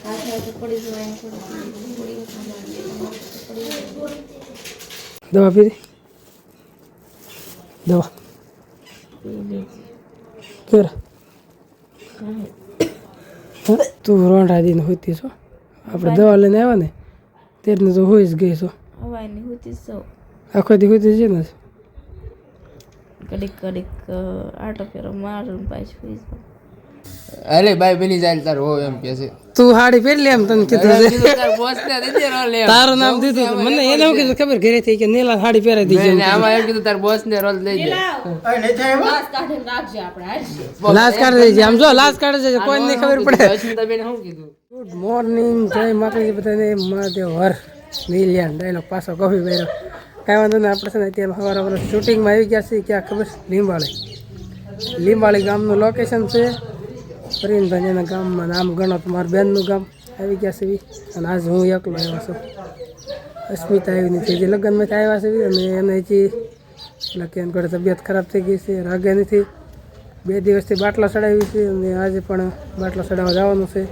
દવા પીધી દવા કેર તું રોંઢા દઈને હોતી છો આપણે દવા લઈને આવ્યા ને તેરને તો હોઈ જ ગઈ છો આખો દી હોતી છે ને કડીક આટો ફેરો મારું પાછું અરે ભાઈ બની જાય તાર હો એમ કે છે તું હાડી પહેરી લે એમ તને કીધું છે તારું નામ દીધું હતું. મને એને શું કીધું ખબર ઘરે થઈ કે નીલા હાડી પહેરાઈ દીધી એમ આમાં એમ કીધું તાર બોસ ને રોલ લઈ દે લાશ કાઢી દેજે આમ જો લાશ કાઢે છે કોઈ નહીં ખબર પડે. બેન શું કીધું ગુડ મોર્નિંગ જય માતાજી બધાને મહાદેવ હર નીલિયાન ડાયલોગ પાછો કહી બેરો કાંઈ વાંધો નહીં. આપણે છે ને અત્યારે સવારે શૂટિંગમાં આવી ગયા છીએ ક્યાં ખબર લીંબાળી ગામનું લોકેશન છે. ફરીનભાઈ એના ગામમાં નામ ગણો તો મારા બેનનું ગામ આવી ગયા છે અને આજ હું એકલો આવ્યો છું. અસ્મિતા આવી નથી જે લગ્નમાંથી આવ્યા છે અને એને હજી એટલે એને ઘરે તબિયત ખરાબ થઈ ગઈ છે રાગે નથી 2 દિવસથી બાટલા ચડાવી છે અને આજે પણ બાટલા ચડાવવા જવાનું છે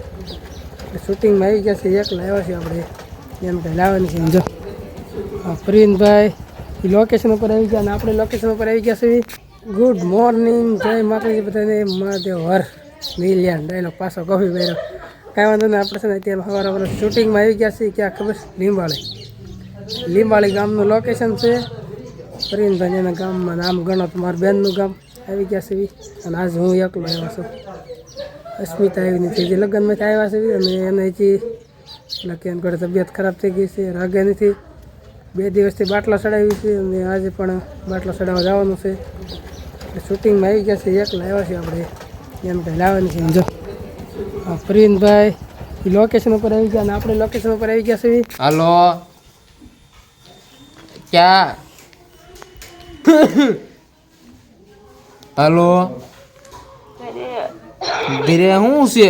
એટલે શૂટિંગમાં આવી ગયા છે એકલા આવ્યા છે આપણે એમ કંઈ લાવવાની છે જો ફરીનભાઈ એ લોકેશન ઉપર આવી ગયા અને આપણે લોકેશન ઉપર આવી ગયા છે. ગુડ મોર્નિંગ જય માતાજી બધાને મહાદેવ હર નીલિયાન ડાયલોગ પાછો કહી બેરો કાંઈ વાંધો નહીં. આપણે છે ને અત્યારે સવારે શૂટિંગમાં આવી ગયા છીએ ક્યાં ખબર લીંબાળી ગામનું લોકેશન છે. ફરીનભાઈ એના ગામમાં નામ ગણો તો મારા બેનનું ગામ આવી ગયા છે અને આજ હું એકલો આવ્યો છું. અસ્મિતા આવી નથી જે લગ્નમાંથી આવ્યા છે અને એને હજી એટલે એને ઘરે તબિયત ખરાબ થઈ ગઈ છે રાગે નથી 2 દિવસથી બાટલા ચડાવી છે અને આજે પણ બાટલા ચડાવવા જવાનું છે એટલે શૂટિંગમાં આવી ગયા છે એકલા આવ્યા છે આપણે એમ કંઈ લાવવાની છે જો ફરીનભાઈ એ લોકેશન ઉપર આવી ગયા અને આપણે લોકેશન ઉપર આવી ગયા છે. હાલો ક્યાં હાલો ધીરે શું છે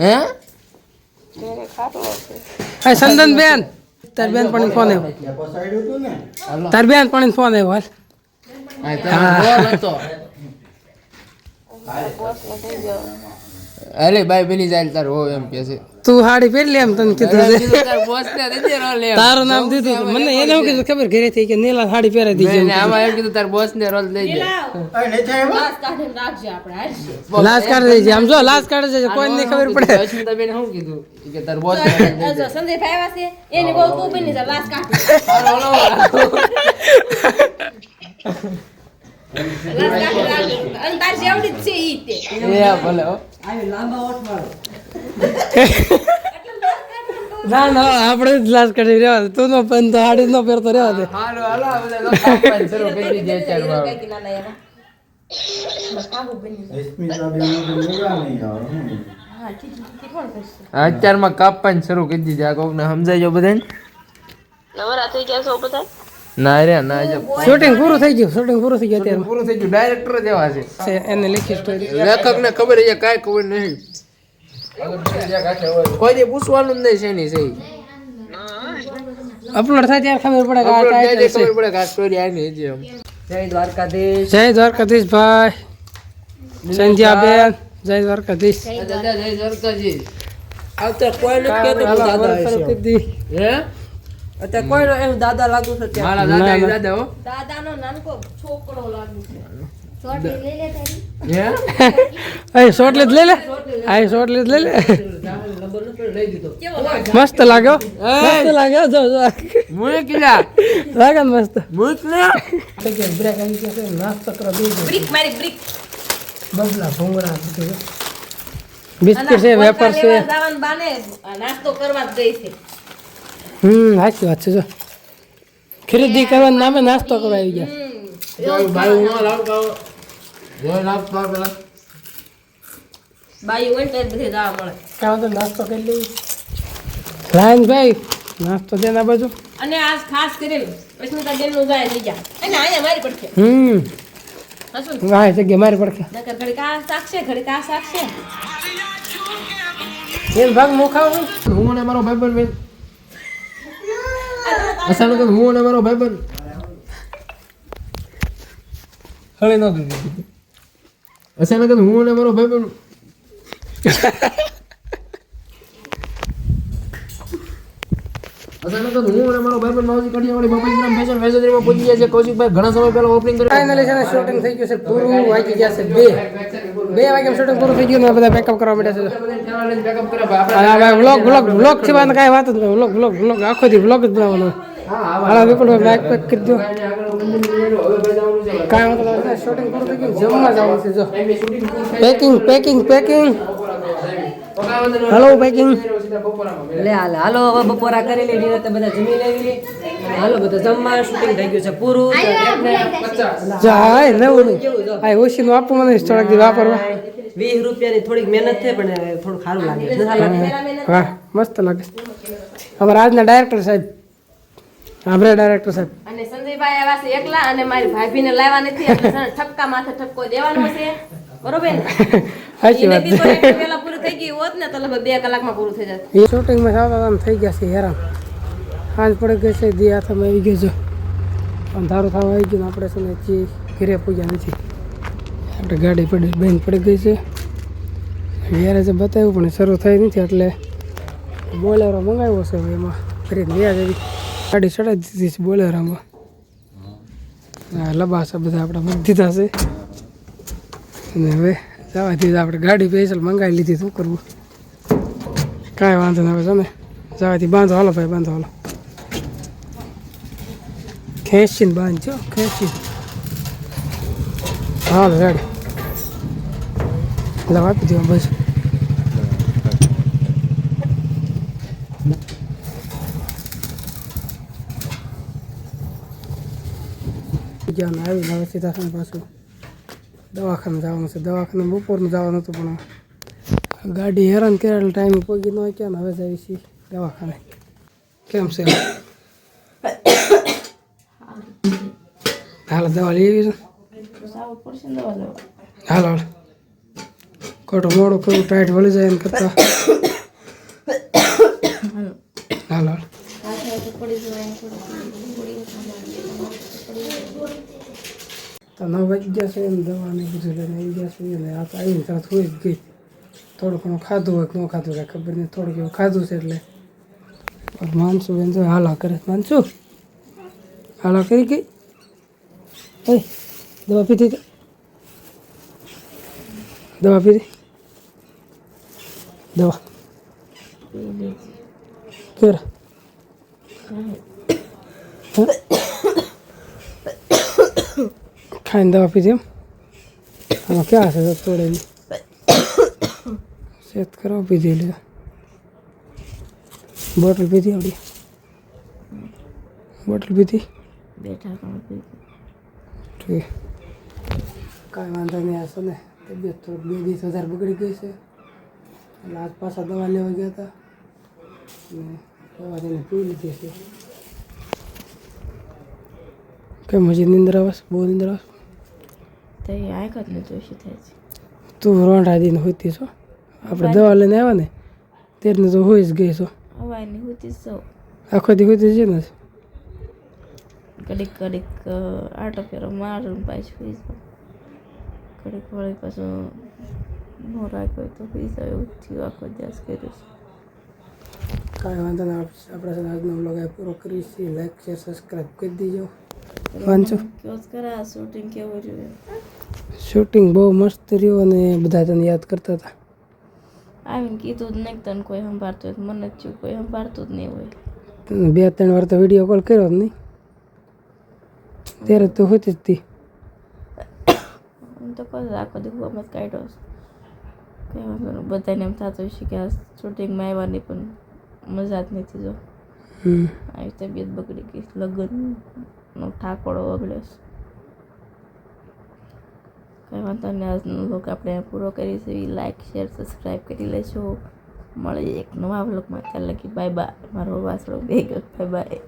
હે હા સંદન બેન તાર બેન પણ ફોન આવ્યો તાર બેન પણ ફોન આવ્યો હાલ અરે ભાઈ બની જાય તાર હો એમ કે છે તું હાડી પહેરી લે એમ તને કીધું છે તાર બોસ ને દે રોલ તારું નામ દીધું હતું. મને એને શું કીધું ખબર ઘરે થઈ કે નીલા હાડી પહેરાઈ દીધી એમ આમાં એમ કીધું તાર બોસ ને રોલ લઈ દે લાશ કાઢી દેજે આમ જો લાશ કાઢે છે કોઈ નહીં ખબર પડે. બેન શું કીધું કે તાર બોસ સંજય ભાઈ છે એને બહુ તું બની જા લાસ કાઢ અંદાજ એવડી જ છે ઈ તે એ ભલે હો ના ના આપણે જ લાશ કાઢી રહેવા દે તું નો પણ તો હાડી નો પહેરતો રહેવા દે. હાલો હાલો બધા કાપવાનું શરૂ કરી દીધી અત્યારમાં અત્યારમાં કાપવાનું શરૂ કરી દીધી આ કોકને સમજાય બધાને નવરા થઈ ગયા છો બધા ના રે ના શૂટિંગ પૂરું થઈ ગયું અત્યારે પૂરું થઈ ગયું ડાયરેક્ટર જેવા છે એને લખી સ્ટોરી લેખક ને ખબર છે કાંઈ ખબર નહીં કોઈ દી પૂછવાનું જ નહીં છે એની સહી અપલોડ થાય ત્યારે ખબર પડે કે આ ટાઇટલ છે. ખબર પડે કે આ સ્ટોરી આની છે એમ જય દ્વારકાધીશ ભાઈ સંધ્યાબેન જય દ્વારકાધીશ દાદા જય દ્વારકાજી આવતા કોઈ નથી કેતો દાદા હે અત્યારે કોઈ એનું દાદા લાગુ છે મારા દાદા ઈ દાદા હો દાદાનો નાનકો છોકરો લાગુ છે હે એ શોર્ટ લઈ લે આ શોર્ટ લઈ લે મસ્ત લાગ્યો જો મુએ કિલા લાગે ને મસ્ત મુક ને બ્રેક આવી ગયા છે નાસ્તો કરો બીજો બ્રિક મારી બ્રિક બબલા ભૂંગળા બિસ્કિટ છે વેફર છે જવાન બાને નાસ્તો કરવા જ ગઈ છે સાચી વાત છે જો ખરીદી કરવાના નામે નાસ્તો કરવા આવી ગયા ભાઈ હું લાવ કાવ જો લાવ પેલા બાઈ હોય તો બધે જવા મળે કાં તો નાસ્તો કરી લઈ લાયન ભાઈ નાસ્તો દે ના બાજુ અને આજ ખાસ કરીને અસ્મિતા બેન નું જાય લઈ જા અને અહીંયા મારી પડખે હસું વાહ જગ્યા મારી પડખે નકર ઘડી કા સાક્ષે ઘડી કા સાક્ષે એમ ભાગ મો ખાવ હું ને મારો ભાઈબંધ બેન અસાનો તો હું ને મારો ભાઈબંધ હળે ન દીધી અસાનો તો હું ને મારો ભાઈબંધ અચાનક જ હું અને મારો ભાઈબંધ માવજી કડિયાવાડી બાપા ફેશન ફેશનરીમાં પહોંચી ગયા છે. કૌશિકભાઈ ઘણા સમય પહેલા ઓપનિંગ કર્યું. ફાઇનલી છે ને શૂટિંગ થઈ ગયું છે પૂરું. વાગી ગયા છે 2 વાગ્યા શૂટિંગ પૂરું થઈ ગયું ને બધા પેકઅપ કરવા માંડ્યા છે. હા ભાઈ વ્લોગ છે બાદ કાંઈ વાત જ નહીં. વ્લોગ આખો દી વ્લોગ જ બનાવવાનો. હાલા વિપુલ બેગ પેક કરી દો. કાંઈ વાંધો નહીં. શૂટિંગ પૂરું થઈ ગયું. જમવા જવાનું છે. જો પેકિંગ હેલો પેકિંગ. લે હાલો હવે બપોરા કરી લીધી તો બધા જમી લેવી. હાલો બધા જમવા. શૂટિંગ થઈ ગયું છે પૂરું. જાય લેવું નહીં. આ ઓછીનું આપવું મને થોડાક દી વાપરવા. 20 રૂપિયાની થોડીક મહેનત છે પણ થોડું સારું લાગે. હા મસ્ત લાગે. અમારા આજના ડાયરેક્ટર સાહેબ ડાયરેક્ટર સાહેબ અને સંજયભાઈ આવ્યા છે એકલા અને મારી ભાભીને લાવવા નથી એટલે ઠપકા માથે ઠપકો દેવાનો છે. બરોબર ને? સાચી વાત છે. પેલા પૂરું થઈ ગયું હોત ને તો લગભગ 2 કલાકમાં પૂરું થઈ જાત. એ શૂટિંગમાં સાવ આમ થઈ ગયા છે હેરાન. સાંજ પડી ગઈ છે. દી હાથમાં આવી ગયો છે. અંધારું થવા આવી ગયું. આપણે છે ને હજી ઘરે પૂગ્યા નથી. આપણે ગાડી બંધ પડી ગઈ છે. ગેરેજ બતાવ્યું પણ શરૂ થઈ નથી એટલે બોલેરો મંગાવ્યો છે. એમાં ફરી લ્યા જેવી ગાડી ચડાવી દીધી છે બોલેરામાં. લબાસા બધા આપણે મૂકી દીધા છે અને હવે જવા દીધા. આપણે ગાડી સ્પેશિયલ મંગાવી લીધી. શું કરવું? કાંઈ વાંધો નહીં. હવે છે ને જવાથી બાંધો. હાલો ભાઈ બાંધો. હાલો ખેંચીને બાંધજો. ખેંચીને હાલો રેડી. એટલે આપી દેવા બસ. જ્યાં આવી હવે સીધા છે પાછું દવાખાને જવાનું છે. દવાખાને બપોરનું જવાનું હતું પણ ગાડી હેરાન કર્યા એટલે ટાઈમે પહોંચી ન હોય. ક્યાં હવે જઈએ છીએ દવાખાને. કેમ છે? હાલ દવા લઈ આવી છે. હાલ હાલ ખોટો મોડો કરવું ટાઈટ વળી જાય એમ કરતા. હાલ હાલ તો 9 વાગી ગયા છે. એમ દવાને બધું લઈને આવી ગયા છે. અને આ તો આવીને તરત હોય જ ગઈ. થોડું ઘણું ખાધું હોય કે ન ખાધું કાંઈ ખબર નહીં. થોડુંક એવું ખાધું છે એટલે માનસું બેન જો હાલા કરે. માનસું હાલા કરી ગઈ. દવા પીધી. દવા પીધી. દવા કેર ખાઈને દવા પીધી. એમ આમાં ક્યાં છે તોડેલી? સેટ કરવા પીધી. લે બોટલ પીધી. આવડી બોટલ પીધી. ઠીક કાંઈ વાંધો નહીં. આ છે ને તબિયત તો 2 દિવસ વધારે બગડી ગઈ છે એટલે આજ પાછા દવા લેવા ગયા હતા અને દવા તેને પી લીધી છે. કેમ હજી નિંદર આવે છે? બહુ નિંદર આવે તો એ આંખ જ નથી ઓછી થાય છે. તું રોંઢા દઈને હોતી છો. આપણે દવા લઈને આવ્યા ને તેને તો હોઈ જ ગઈ છો. હવાની હોતી સૌ આખો દી હોતી છે ને. ઘડીક આટો ફેરો મારું પાછું હોઈ જાઉં. ઘડીક વળી પાછું ન રાખ્યો તો હોઈ જાવ. એવું થયું. આખો દિવસ કર્યું છે. કાંઈ વાંધો નહીં. આપણે છે આજનો વ્લોગ પૂરો કરીએ છીએ. લાઈક શેર સબસ્ક્રાઈબ કરી દેજો. વાંચો કરા શૂટિંગ કેવું રહ્યું? શૂટિંગ બહુ મસ્ત રહ્યું અને બધા તને યાદ કરતા હતા. આવીને કીધું જ નહીં તને કોઈ સંભાળતું હોય. મને જ થયું કોઈ સંભાળતું જ નહીં હોય. તને 2-3 વાર તો વિડીયો કોલ કર્યો જ નહીં. ત્યારે તો હોતી જ હતી. હું તો કહું આખો દિવસ આમ જ કાઢ્યો છે. કંઈ વાંધો નહીં. બધાને એમ થતું હશે કે આ શૂટિંગમાં આવવાની પણ મજા જ નથી. જો આવી તબિયત બગડી ગઈ. લગ્નનો ઠાકોડો બગડ્યો છે. કંઈ વાંધો નહીં. આજનો વ્લોગ આપણે પૂરો કરીશું. લાઈક શેર સબસ્ક્રાઈબ કરી લેશો. મળીએ એક નવા વ્લોગમાં. ત્યાં લગી બાય બાય. મારો વાસળો બે ગયો. Bye bye.